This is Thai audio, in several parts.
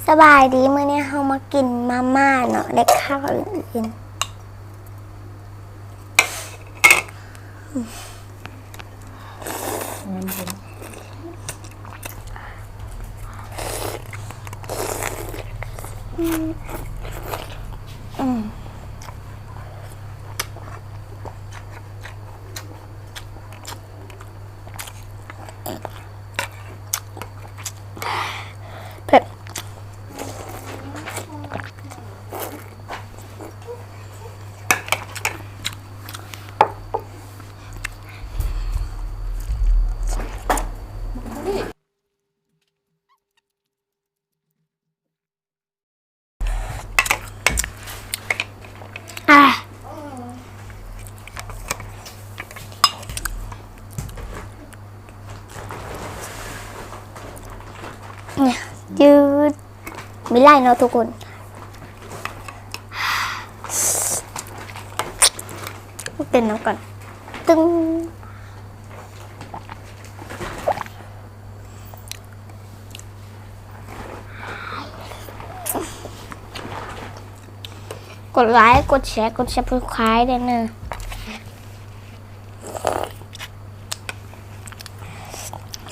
สบายดีเมื่อนี้เรามากินมาม่าเนาะและข้าวอื่นเผ็ดเนี่ยยืดไม่ไล่เนาะทุกคนเป็นน้ำก่อนตึ้งกดไลค์กดแชร์กดSubscribeด้วยเนอะ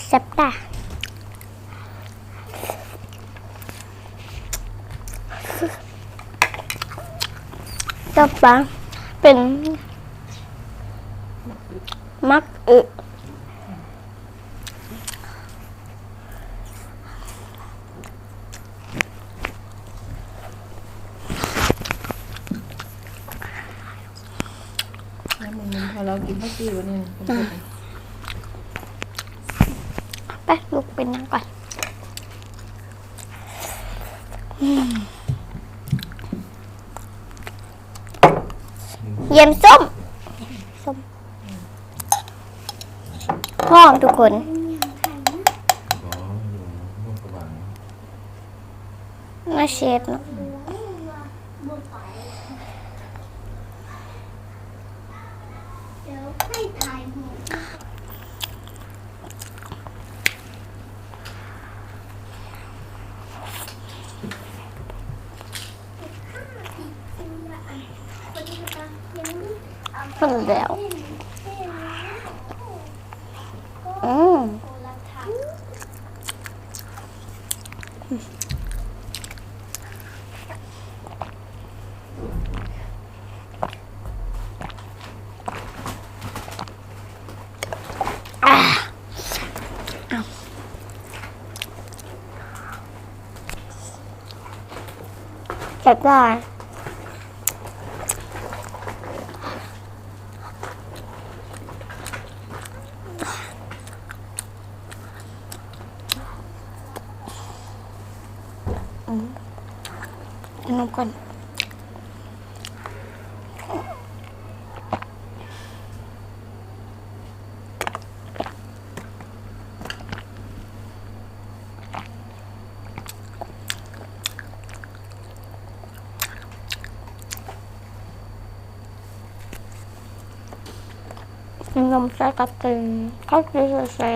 แซ่บตาต่อไปเป็นมักพอเรากินข้าวจี่วันนี้ ไปลุกเป็นน้ำก่อนเยี่ยมส้มหอมทุกคนน่าเชฟเนาะหมดแล้วเก็บได้นมก่อนนมใส่กับตึงข้าวจี่ใส่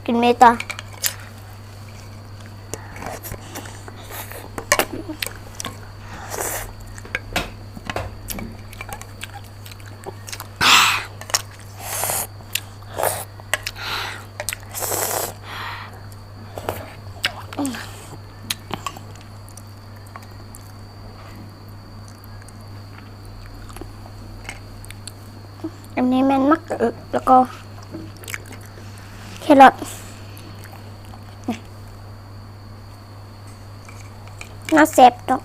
กินเมตา อันนี้แม่นมะกรูดแล้วก็แครอทน่าแซ่บเนาะ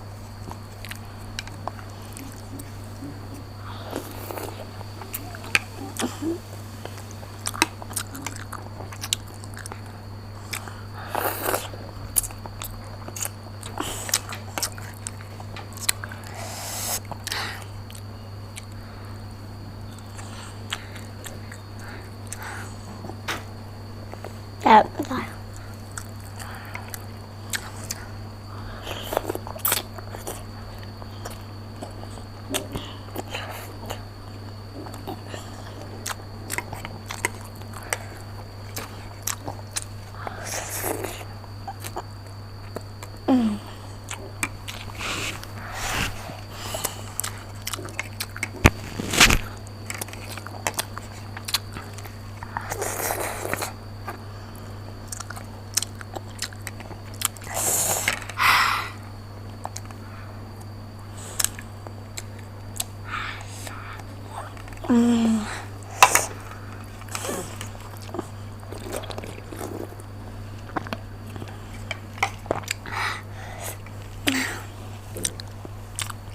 แบบ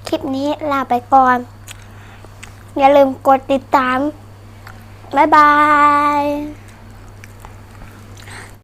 คลิปนี้ลาไปก่อน อย่าลืมกดติดตาม บ๊ายบาย